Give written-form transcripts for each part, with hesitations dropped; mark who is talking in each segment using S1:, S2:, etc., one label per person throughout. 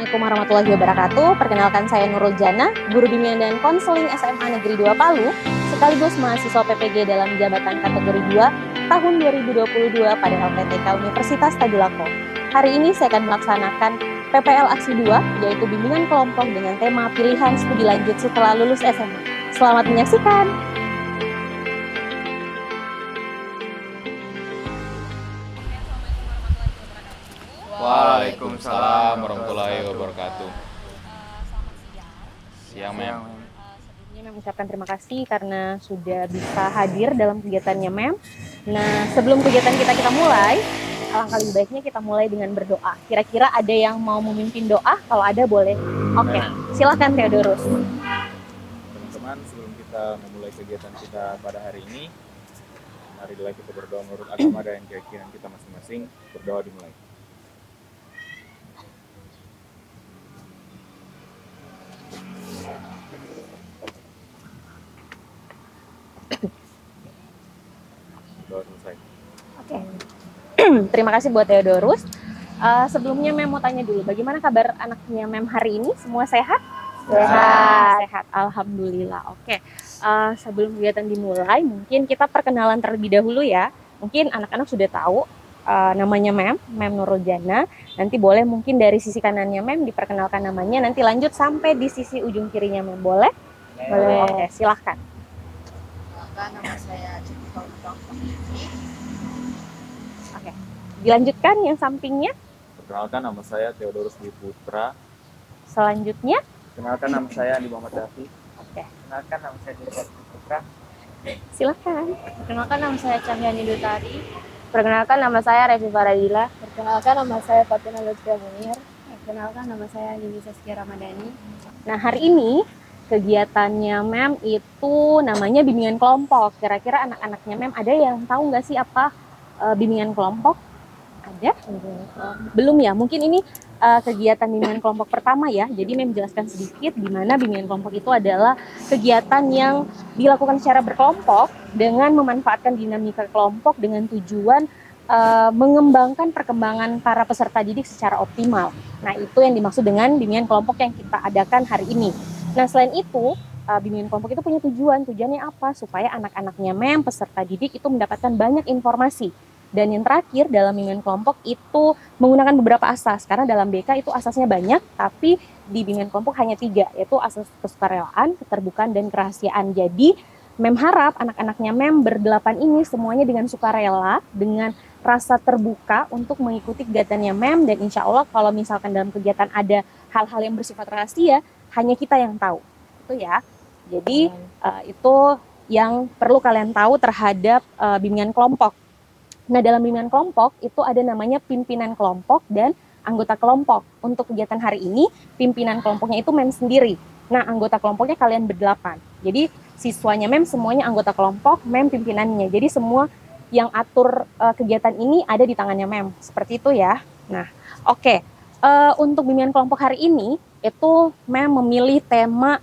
S1: Assalamualaikum warahmatullahi wabarakatuh. Perkenalkan saya Nurul Jana, Guru Bimbingan dan Konseling SMA Negeri 2 Palu, sekaligus mahasiswa PPG dalam jabatan kategori 2 tahun 2022 pada LPTK Universitas Tadulako. Hari ini saya akan melaksanakan PPL Aksi 2, yaitu bimbingan kelompok dengan tema pilihan studi lanjut setelah lulus SMA. Selamat menyaksikan!
S2: Waalaikumsalam warahmatullahi wabarakatuh. Siang, Mem.
S1: Sebelumnya Mem ucapkan terima kasih karena sudah bisa hadir dalam kegiatannya Mem. Nah, sebelum kegiatan kita mulai, alangkah lebih baiknya kita mulai dengan berdoa. Kira-kira ada yang mau memimpin doa? Kalau ada boleh. Oke, silakan Theodorus.
S2: Teman-teman, sebelum kita memulai kegiatan kita pada hari ini, marilah kita berdoa menurut agama dan keyakinan kita masing-masing. Berdoa dimulai. Doa selesai.
S1: Oke. Terima kasih buat Theodorus. Sebelumnya Mem mau tanya dulu, bagaimana kabar anaknya Mem hari ini? Semua sehat? Sehat. Alhamdulillah. Oke. Sebelum kegiatan dimulai, mungkin kita perkenalan terlebih dahulu ya. Mungkin anak-anak sudah tahu namanya Mem Nurul Jana. Nanti boleh mungkin dari sisi kanannya Mem diperkenalkan namanya, nanti lanjut sampai di sisi ujung kirinya Mem. Boleh? Boleh. Oke, silahkan.
S3: Nama saya Cipta Utang.
S1: Oke. Dilanjutkan yang sampingnya.
S2: Perkenalkan, nama saya Theodorus Dwi Putra.
S1: Selanjutnya.
S4: Kenalkan, nama saya Andi Muhammad Dafi.
S1: Oke.
S4: Kenalkan, nama saya Dirga Putra.
S1: Silakan.
S3: Perkenalkan nama saya Camyani Dutari.
S1: Perkenalkan nama saya Revi Faradila.
S3: Perkenalkan nama saya Fatina Lutfia Munir. Perkenalkan nama saya Nini Saskia Ramadhani.
S1: Nah, hari ini kegiatannya Mem itu namanya bimbingan kelompok. Kira-kira anak-anaknya Mem ada yang tahu nggak sih apa bimbingan kelompok? Ada? Belum ya? Mungkin ini kegiatan bimbingan kelompok pertama ya. Jadi Mem jelaskan sedikit di mana bimbingan kelompok itu adalah kegiatan yang dilakukan secara berkelompok dengan memanfaatkan dinamika kelompok dengan tujuan mengembangkan perkembangan para peserta didik secara optimal. Nah, itu yang dimaksud dengan bimbingan kelompok yang kita adakan hari ini. Nah, selain itu, bimbingan kelompok itu punya tujuannya apa? Supaya anak-anaknya Mem, peserta didik itu mendapatkan banyak informasi. Dan yang terakhir dalam bimbingan kelompok itu menggunakan beberapa asas. Karena dalam BK itu asasnya banyak, tapi di bimbingan kelompok hanya 3, yaitu asas kesukarelaan, keterbukaan, dan kerahasiaan. Jadi, Mem harap anak-anaknya Mem berdelapan ini semuanya dengan sukarela, dengan rasa terbuka untuk mengikuti kegiatannya Mem, dan insya Allah kalau misalkan dalam kegiatan ada hal-hal yang bersifat rahasia, hanya kita yang tahu. Itu ya. Jadi itu yang perlu kalian tahu terhadap bimbingan kelompok. Nah, dalam bimbingan kelompok itu ada namanya pimpinan kelompok dan anggota kelompok. Untuk kegiatan hari ini, pimpinan kelompoknya itu Mem sendiri. Nah, anggota kelompoknya kalian berdelapan. Jadi siswanya Mem semuanya anggota kelompok, Mem pimpinannya. Jadi semua yang atur kegiatan ini ada di tangannya Mem. Seperti itu ya. Nah, oke. Untuk bimbingan kelompok hari ini itu Mem memilih tema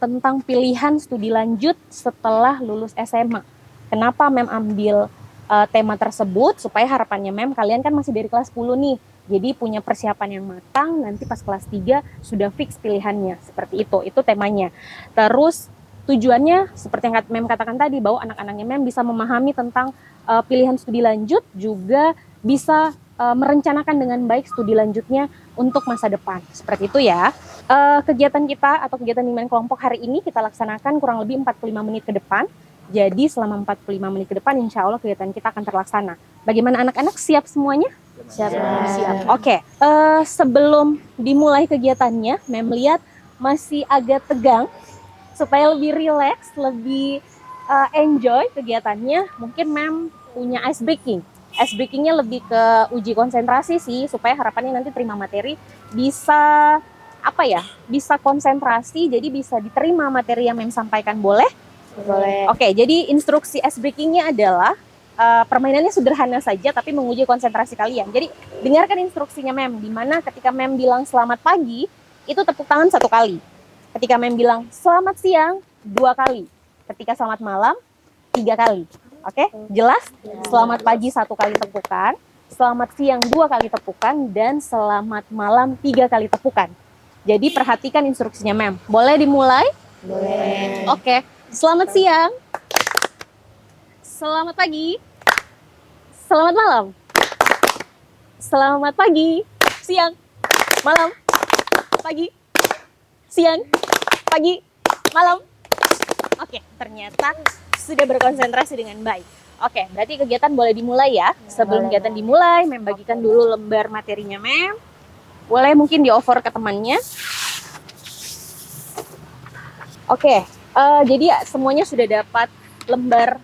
S1: tentang pilihan studi lanjut setelah lulus SMA. Kenapa Mem ambil tema tersebut? Supaya harapannya Mem, kalian kan masih dari kelas 10 nih. Jadi punya persiapan yang matang, nanti pas kelas 3 sudah fix pilihannya. Seperti itu temanya. Terus tujuannya seperti yang Mem katakan tadi, bahwa anak-anaknya Mem bisa memahami tentang pilihan studi lanjut, juga bisa merencanakan dengan baik studi lanjutnya untuk masa depan. Seperti itu ya. Kegiatan kita atau kegiatan bimbingan kelompok hari ini kita laksanakan kurang lebih 45 menit ke depan. Jadi selama 45 menit ke depan insya Allah kegiatan kita akan terlaksana. Bagaimana anak-anak, siap semuanya? Siap. Oke. Sebelum dimulai kegiatannya, Mem lihat masih agak tegang. Supaya lebih rileks, lebih enjoy kegiatannya, mungkin Mem punya ice breaking. Ice breakingnya lebih ke uji konsentrasi sih, supaya harapannya nanti terima materi bisa bisa konsentrasi, jadi bisa diterima materi yang Mem sampaikan. Boleh?
S3: Boleh.
S1: Oke, jadi instruksi ice breakingnya adalah permainannya sederhana saja, tapi menguji konsentrasi kalian. Jadi dengarkan instruksinya Mem, di mana ketika Mem bilang selamat pagi, itu tepuk tangan 1 kali. Ketika Mem bilang selamat siang, 2 kali. Ketika selamat malam, 3 kali. Oke, jelas? Selamat pagi 1 kali tepukan. selamat siang 2 kali tepukan, dan selamat malam 3 kali tepukan. Jadi perhatikan instruksinya, Mem. Boleh dimulai?
S3: Boleh.
S1: Oke. Selamat siang. Selamat pagi. Selamat malam. Selamat pagi. Siang. Malam. Pagi. Siang. Pagi. Malam. Oke, ternyata sudah berkonsentrasi dengan baik. Oke, berarti kegiatan boleh dimulai ya. Sebelum
S3: boleh,
S1: kegiatan
S3: Mem.
S1: dimulai, Mem bagikan dulu lembar materinya, Mem. Boleh mungkin di-over ke temannya. Oke, jadi semuanya sudah dapat lembar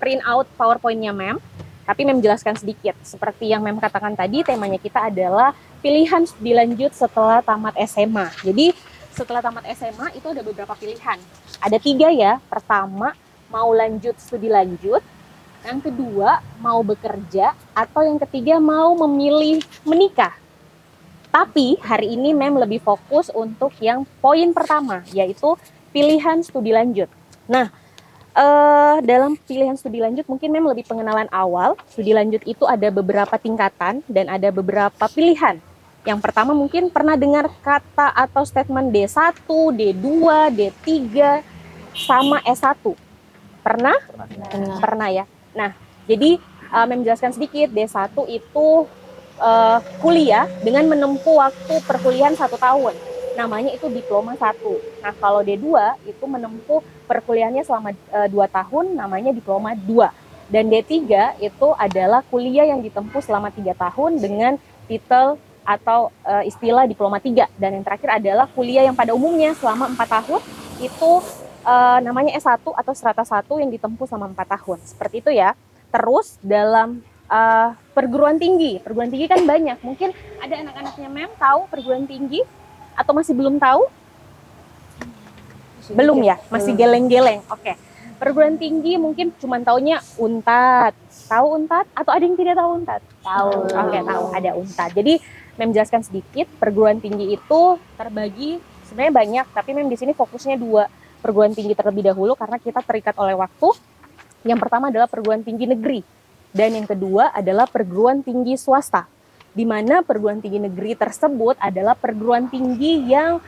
S1: print out PowerPoint-nya, Mem. Tapi Mem jelaskan sedikit. Seperti yang Mem katakan tadi, temanya kita adalah pilihan studi lanjut setelah tamat SMA. Jadi setelah tamat SMA itu ada beberapa pilihan. Ada 3 ya. Pertama, mau lanjut studi lanjut. Yang kedua, mau bekerja. Atau yang ketiga, mau memilih menikah. Tapi hari ini Mem lebih fokus untuk yang poin pertama, yaitu pilihan studi lanjut. Nah, dalam pilihan studi lanjut mungkin Mem lebih pengenalan awal. Studi lanjut itu ada beberapa tingkatan dan ada beberapa pilihan. Yang pertama mungkin pernah dengar kata atau statement D1, D2, D3, sama S1. Pernah? Pernah ya. Nah, jadi Mem jelaskan sedikit. D1 itu kuliah dengan menempuh waktu perkuliahan 1 tahun. Namanya itu diploma 1. Nah, kalau D2 itu menempuh perkuliahannya selama 2 tahun, namanya diploma 2. Dan D3 itu adalah kuliah yang ditempuh selama 3 tahun dengan titel atau istilah diploma 3. Dan yang terakhir adalah kuliah yang pada umumnya selama 4 tahun, itu namanya S1 atau strata 1 yang ditempuh selama 4 tahun. Seperti itu ya. Terus dalam perguruan tinggi kan banyak. Mungkin ada anak-anaknya Mem tahu perguruan tinggi atau masih belum tahu? Belum ya, masih geleng-geleng. Oke. Perguruan tinggi mungkin cuma taunya Unpad. Tahu Unpad atau ada yang tidak tahu Unpad?
S3: Tahu.
S1: Oke, tahu ada Unpad. Jadi Mem jelaskan sedikit, perguruan tinggi itu terbagi sebenarnya banyak, tapi Mem di sini fokusnya 2 perguruan tinggi terlebih dahulu karena kita terikat oleh waktu. Yang pertama adalah perguruan tinggi negeri dan yang kedua adalah perguruan tinggi swasta. Di mana perguruan tinggi negeri tersebut adalah perguruan tinggi yang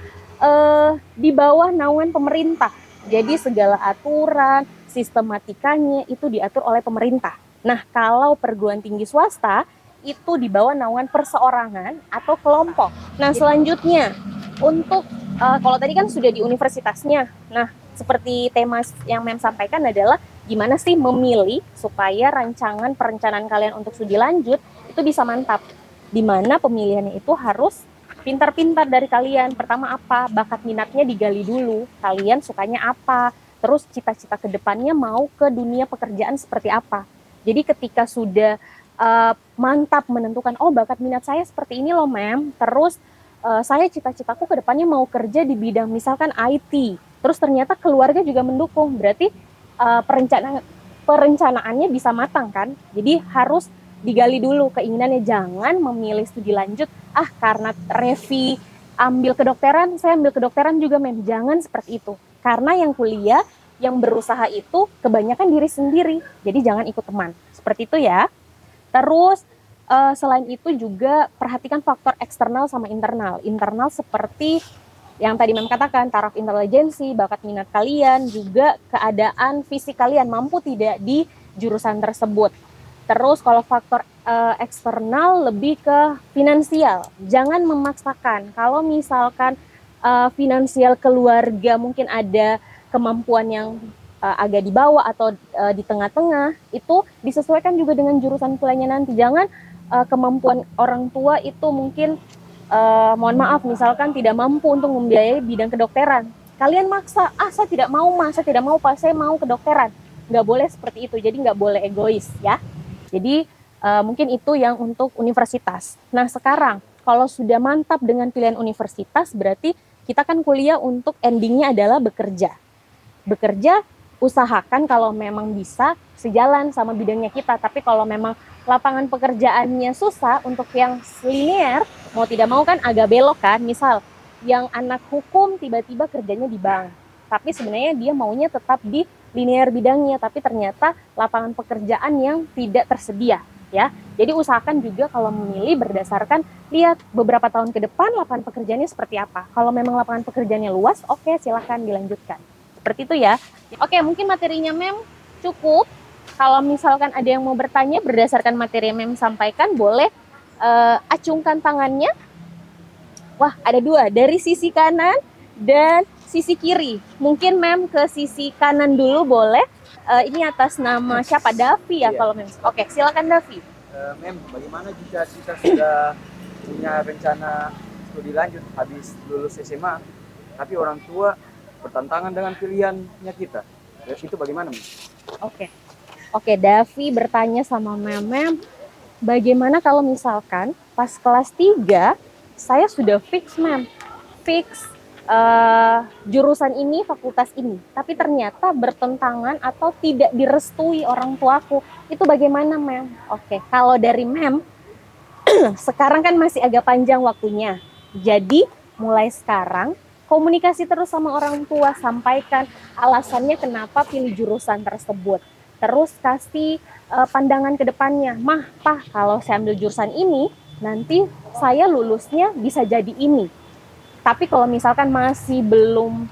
S1: di bawah naungan pemerintah. Jadi segala aturan, sistematikanya itu diatur oleh pemerintah. Nah, kalau perguruan tinggi swasta itu di bawah naungan perseorangan atau kelompok. Nah, selanjutnya untuk kalau tadi kan sudah di universitasnya. Nah, seperti tema yang Mem sampaikan adalah gimana sih memilih supaya perencanaan kalian untuk studi lanjut itu bisa mantap. Di mana pemilihannya itu harus pintar-pintar dari kalian. Pertama apa? Bakat minatnya digali dulu. Kalian sukanya apa? Terus cita-cita ke depannya mau ke dunia pekerjaan seperti apa? Jadi ketika sudah mantap menentukan, oh bakat minat saya seperti ini loh Mem. Terus saya cita-citaku ke depannya mau kerja di bidang misalkan IT. Terus ternyata keluarga juga mendukung. Berarti perencanaannya bisa matang kan. Jadi harus digali dulu keinginannya. Jangan memilih studi lanjut karena Revi ambil kedokteran, saya ambil kedokteran juga Mem. Jangan seperti itu. Karena yang kuliah, yang berusaha itu kebanyakan diri sendiri. Jadi jangan ikut teman. Seperti itu ya. Terus selain itu juga perhatikan faktor eksternal sama internal. Internal seperti yang tadi Mem katakan, taraf intelijensi, bakat minat kalian, juga keadaan fisik kalian mampu tidak di jurusan tersebut. Terus kalau faktor eksternal lebih ke finansial. Jangan memaksakan. Kalau misalkan finansial keluarga mungkin ada kemampuan yang agak di bawah atau di tengah-tengah, itu disesuaikan juga dengan jurusan kuliahnya nanti. Jangan kemampuan orang tua itu mungkin mohon maaf misalkan tidak mampu untuk membiayai bidang kedokteran. Kalian maksa, saya tidak mau saya tidak mau Pak, saya mau kedokteran. Nggak boleh seperti itu, jadi nggak boleh egois ya. Jadi mungkin itu yang untuk universitas. Nah sekarang kalau sudah mantap dengan pilihan universitas, berarti kita kan kuliah untuk endingnya adalah bekerja. Bekerja, usahakan kalau memang bisa sejalan sama bidangnya kita. Tapi kalau memang lapangan pekerjaannya susah untuk yang linear, mau tidak mau kan agak belok kan. Misal yang anak hukum tiba-tiba kerjanya di bank, tapi sebenarnya dia maunya tetap di linear bidangnya, tapi ternyata lapangan pekerjaan yang tidak tersedia. ya. Jadi usahakan juga kalau memilih berdasarkan lihat beberapa tahun ke depan lapangan pekerjaannya seperti apa. Kalau memang lapangan pekerjaannya luas, oke, silahkan dilanjutkan. Seperti itu ya. Oke, mungkin materinya Mem cukup. Kalau misalkan ada yang mau bertanya berdasarkan materi yang Mem sampaikan, boleh acungkan tangannya. Wah, ada dua, dari sisi kanan dan sisi kiri. Mungkin Mem ke sisi kanan dulu boleh. Ini atas nama siapa? Davi ya
S4: Iya.
S1: kalau Mem. Oke, silakan Davi.
S4: Mem, bagaimana jika kita sudah punya rencana studi lanjut habis lulus SMA, tapi orang tua bertentangan dengan pilihannya kita? Itu bagaimana, Mem?
S1: Oke, Davi bertanya sama Mem, bagaimana kalau misalkan pas kelas 3 saya sudah fix Mem, fix jurusan ini, fakultas ini, tapi ternyata bertentangan atau tidak direstui orang tuaku, itu bagaimana Mem? Oke, kalau dari Mem, sekarang kan masih agak panjang waktunya, jadi mulai sekarang komunikasi terus sama orang tua, sampaikan alasannya kenapa pilih jurusan tersebut. Terus kasih pandangan ke depannya, mah, pah, kalau saya ambil jurusan ini, nanti saya lulusnya bisa jadi ini. Tapi kalau misalkan masih belum,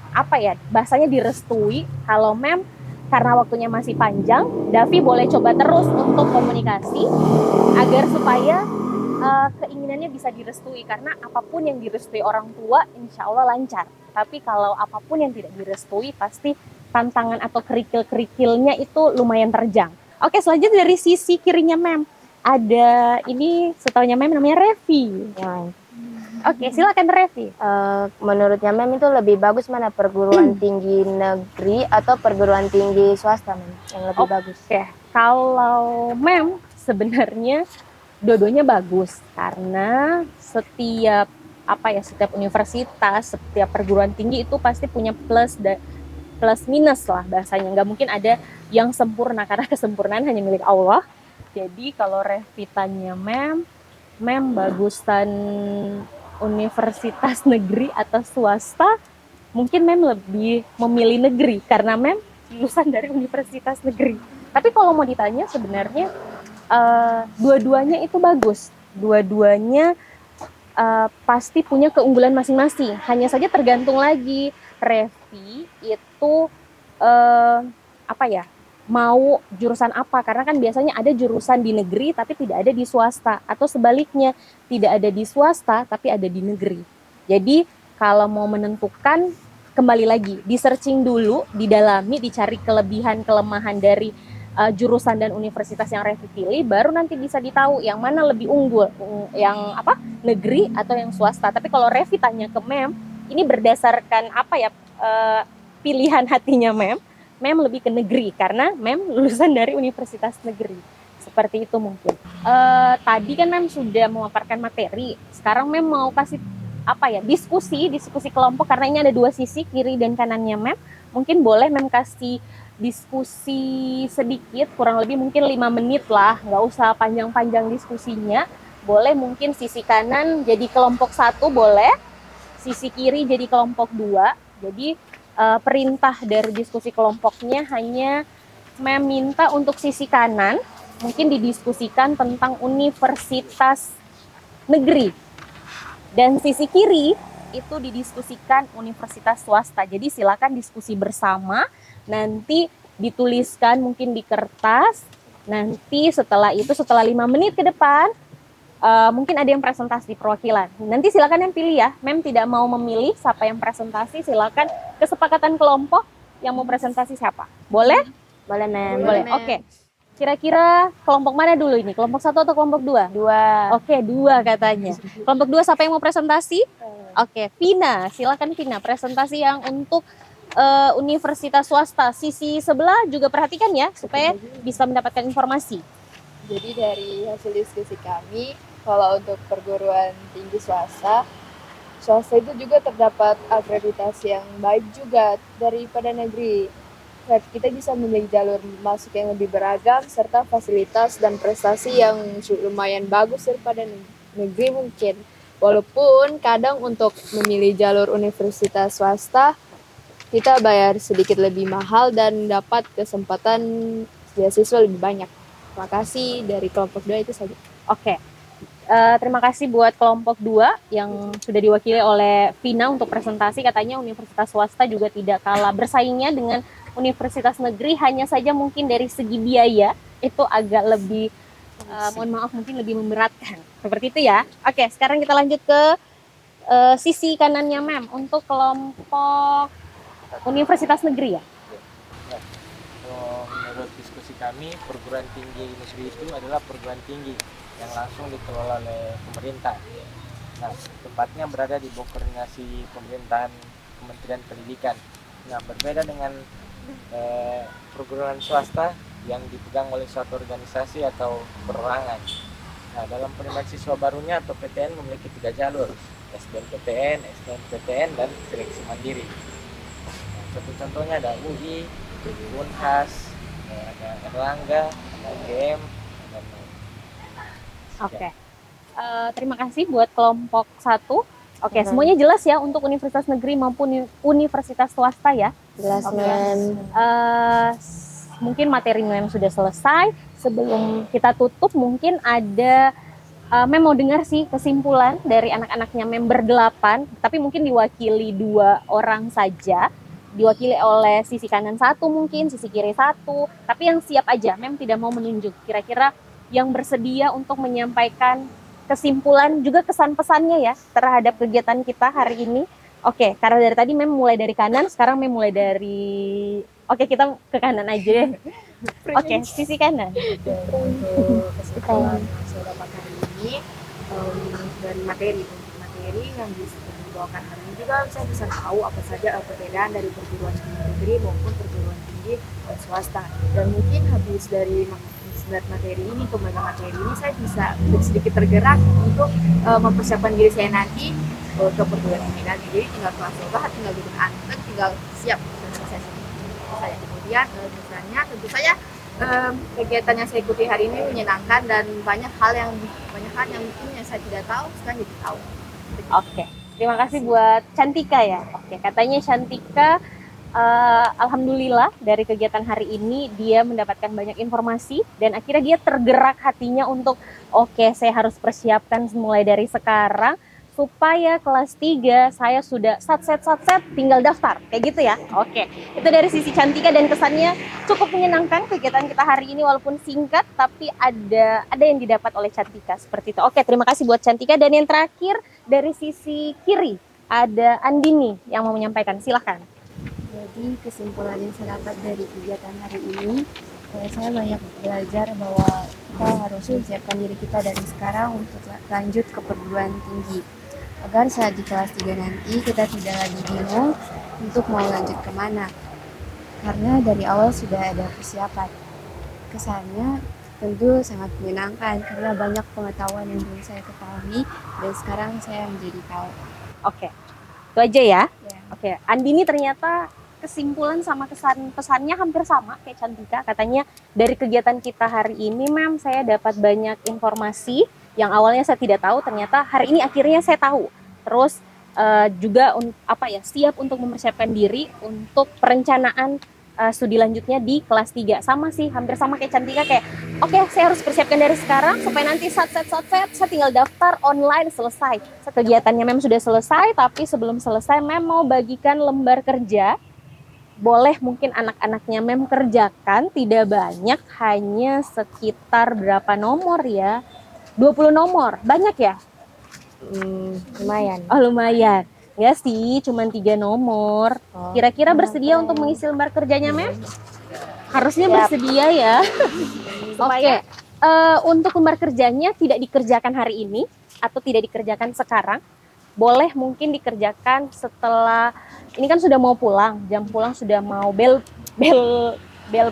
S1: bahasanya direstui, kalau Mem, karena waktunya masih panjang, Davi boleh coba terus untuk komunikasi, agar supaya keinginannya bisa direstui, karena apapun yang direstui orang tua insya Allah lancar, tapi kalau apapun yang tidak direstui pasti tantangan atau kerikil-kerikilnya itu lumayan terjang. Oke, selanjutnya dari sisi kirinya Mem, ada ini setahunya Mem namanya Revi. Oke, silakan Revi.
S3: Menurutnya Mem itu lebih bagus mana, perguruan tinggi negeri atau perguruan tinggi swasta Mem yang lebih bagus?
S1: Oke, kalau Mem sebenarnya dua-duanya bagus, karena setiap universitas, setiap perguruan tinggi itu pasti punya plus minus lah bahasanya. Nggak mungkin ada yang sempurna, karena kesempurnaan hanya milik Allah. Jadi kalau Revitanya Mem bagusan universitas negeri atau swasta, mungkin Mem lebih memilih negeri karena Mem lulusan dari universitas negeri. Tapi kalau mau ditanya sebenarnya dua-duanya itu bagus, dua-duanya pasti punya keunggulan masing-masing. Hanya saja tergantung lagi Revi itu mau jurusan apa, karena kan biasanya ada jurusan di negeri tapi tidak ada di swasta, atau sebaliknya tidak ada di swasta tapi ada di negeri. Jadi kalau mau menentukan, kembali lagi di searching dulu, didalami, dicari kelebihan kelemahan dari jurusan dan universitas yang Revi pilih, baru nanti bisa ditahu yang mana lebih unggul, yang negeri atau yang swasta. Tapi kalau Revi tanya ke Mem, ini berdasarkan pilihan hatinya Mem lebih ke negeri karena Mem lulusan dari universitas negeri. Seperti itu mungkin. Tadi kan Mem sudah memaparkan materi, sekarang Mem mau kasih diskusi kelompok, karena ini ada dua sisi, kiri dan kanannya Mem. Mungkin boleh Mem kasih diskusi sedikit, kurang lebih mungkin 5 menit lah, nggak usah panjang-panjang diskusinya. Boleh mungkin sisi kanan jadi kelompok 1 boleh, sisi kiri jadi kelompok 2. Jadi perintah dari diskusi kelompoknya hanya Mem minta untuk sisi kanan mungkin didiskusikan tentang universitas negeri, dan sisi kiri itu didiskusikan universitas swasta. Jadi silakan diskusi bersama, nanti dituliskan mungkin di kertas. Nanti setelah 5 menit ke depan mungkin ada yang presentasi perwakilan. Nanti silakan yang pilih ya. Mem tidak mau memilih siapa yang presentasi, silakan kesepakatan kelompok yang mau presentasi siapa. Boleh?
S3: Boleh Mem.
S1: Boleh. Oke. Kira-kira kelompok mana dulu ini? Kelompok 1 atau kelompok 2?
S3: 2.
S1: Oke, 2 katanya. Kelompok 2 siapa yang mau presentasi? Oke, Vina, silakan Vina, presentasi yang untuk universitas swasta. Sisi sebelah juga perhatikan ya, supaya bisa mendapatkan informasi.
S5: Jadi dari hasil diskusi kami, kalau untuk perguruan tinggi swasta itu juga terdapat akreditasi yang baik juga daripada negeri. Kita bisa memilih jalur masuk yang lebih beragam, serta fasilitas dan prestasi yang lumayan bagus daripada negeri mungkin. Walaupun kadang untuk memilih jalur universitas swasta, kita bayar sedikit lebih mahal dan dapat kesempatan beasiswa lebih banyak. Terima kasih dari kelompok 2 itu saja.
S1: Oke. Terima kasih buat kelompok 2 yang sudah diwakili oleh Vina untuk presentasi. Katanya universitas swasta juga tidak kalah bersaingnya dengan universitas negeri, hanya saja mungkin dari segi biaya itu agak lebih, mohon maaf mungkin lebih memberatkan. Seperti itu ya. Oke, sekarang kita lanjut ke sisi kanannya Mem untuk kelompok universitas negeri ya.
S6: Menurut diskusi kami, perguruan tinggi negeri itu adalah perguruan tinggi yang langsung dikelola oleh pemerintah. Nah, tempatnya berada di bawah koordinasi pemerintahan Kementerian Pendidikan. Nah, berbeda dengan perguruan swasta yang dipegang oleh suatu organisasi atau perorangan. Nah, dalam penerimaan siswa barunya atau PTN memiliki 3 jalur, SBMPTN, SNMPTN, dan seleksi mandiri. Nah, satu contohnya ada UI, Unhas, ada Erlangga, ada UGM, dan
S1: Oke. Terima kasih buat kelompok 1. Oke, semuanya jelas ya untuk universitas negeri maupun universitas swasta ya.
S3: Jelas,
S1: Oke.
S3: Mem.
S1: Mungkin materi Mem sudah selesai. Sebelum kita tutup mungkin ada Mem mau dengar sih kesimpulan dari anak-anaknya Mem berdelapan, tapi mungkin diwakili 2 orang saja. Diwakili oleh sisi kanan 1 mungkin, sisi kiri 1. Tapi yang siap aja, Mem tidak mau menunjuk. Kira-kira yang bersedia untuk menyampaikan kesimpulan juga kesan-pesannya ya terhadap kegiatan kita hari ini. Oke, karena dari tadi Mem mulai dari kanan, sekarang Mem mulai dari... Oke, kita ke kanan aja deh. Oke, sisi kanan.
S7: Untuk kesimpulan yang saya dapat hari ini, dari materi yang dibawakan hari ini juga saya bisa tahu apa saja perbedaan dari perguruan tinggi negeri maupun perguruan tinggi swasta. Dan mungkin habis dari materi ini, pembagian materi ini, saya bisa sedikit tergerak untuk mempersiapkan diri saya nanti ke perguruan tinggi lagi. Jadi tinggal kelas 12, tinggal duduk anteng, tinggal siap dan selesai saya. Kemudian misalnya tentu saja kegiatan yang saya ikuti hari ini menyenangkan dan banyak hal yang mungkin yang saya tidak tahu sekarang jadi tahu.
S1: Oke, terima kasih buat Cantika ya. Oke, katanya Cantika alhamdulillah dari kegiatan hari ini dia mendapatkan banyak informasi dan akhirnya dia tergerak hatinya untuk oke, saya harus persiapkan mulai dari sekarang supaya kelas 3 saya sudah satset tinggal daftar kayak gitu ya. Oke, itu dari sisi Cantika dan kesannya cukup menyenangkan kegiatan kita hari ini walaupun singkat tapi ada yang didapat oleh Cantika seperti itu. Oke, terima kasih buat Cantika. Dan yang terakhir dari sisi kiri ada Andini yang mau menyampaikan, silahkan.
S8: Jadi kesimpulan yang saya dapat dari kegiatan hari ini, saya banyak belajar bahwa kita harus menyiapkan diri kita dari sekarang untuk lanjut ke perguruan tinggi. Agar saat di kelas 3 nanti kita tidak lagi bingung untuk mau lanjut kemana. Karena dari awal sudah ada persiapan. Kesannya tentu sangat menyenangkan karena banyak pengetahuan yang belum saya ketahui dan sekarang saya menjadi tahu.
S1: Oke, itu aja ya.
S8: Ya.
S1: Oke, Andini ternyata kesimpulan sama pesannya hampir sama kayak Cantika. Katanya dari kegiatan kita hari ini, Mem, saya dapat banyak informasi yang awalnya saya tidak tahu, ternyata hari ini akhirnya saya tahu. Terus juga siap untuk mempersiapkan diri untuk perencanaan studi lanjutnya di kelas 3. Sama sih, hampir sama kayak Cantika, kayak oke, saya harus persiapkan dari sekarang supaya nanti satset saya tinggal daftar online selesai. Kegiatannya Mem sudah selesai, tapi sebelum selesai Mem mau bagikan lembar kerja. Boleh mungkin anak-anaknya Mem kerjakan, tidak banyak, hanya sekitar berapa nomor ya? 20 nomor, banyak ya?
S3: Lumayan.
S1: Oh lumayan, ya sih, cuma 3 nomor. Kira-kira bersedia untuk mengisi lembar kerjanya Mem? Harusnya bersedia ya. Oke, untuk lembar kerjanya tidak dikerjakan hari ini atau tidak dikerjakan sekarang. Boleh mungkin dikerjakan setelah, ini kan sudah mau pulang, jam pulang sudah mau bel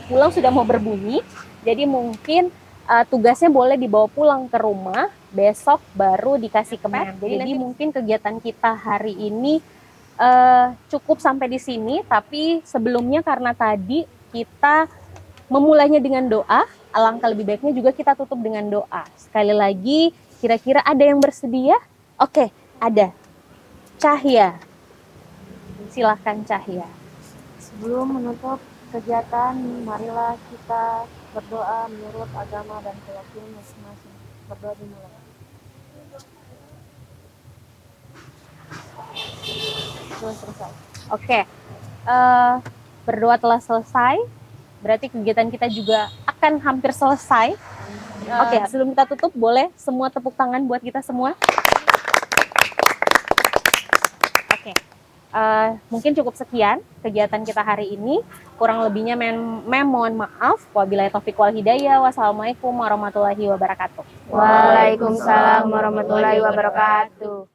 S1: pulang sudah mau berbunyi. Jadi mungkin tugasnya boleh dibawa pulang ke rumah, besok baru dikasih ke Mem. Jadi mungkin kegiatan kita hari ini cukup sampai di sini, tapi sebelumnya karena tadi kita memulainya dengan doa, alangkah lebih baiknya juga kita tutup dengan doa. Sekali lagi, kira-kira ada yang bersedia? Oke, ada. Cahya. Silahkan Cahya.
S8: Sebelum menutup kegiatan, marilah kita Berdoa menurut agama dan keyakinan masing-masing. Berdoa dimulai. Sudah selesai.
S1: Oke, berdoa telah selesai. Berarti kegiatan kita juga akan hampir selesai. Oke, sebelum kita tutup, boleh semua tepuk tangan buat kita semua. Oke, mungkin cukup sekian kegiatan kita hari ini. Kurang lebihnya mohon maaf. Wabillahi taufiq wal hidayah. Wassalamualaikum warahmatullahi wabarakatuh.
S3: Waalaikumsalam warahmatullahi wabarakatuh.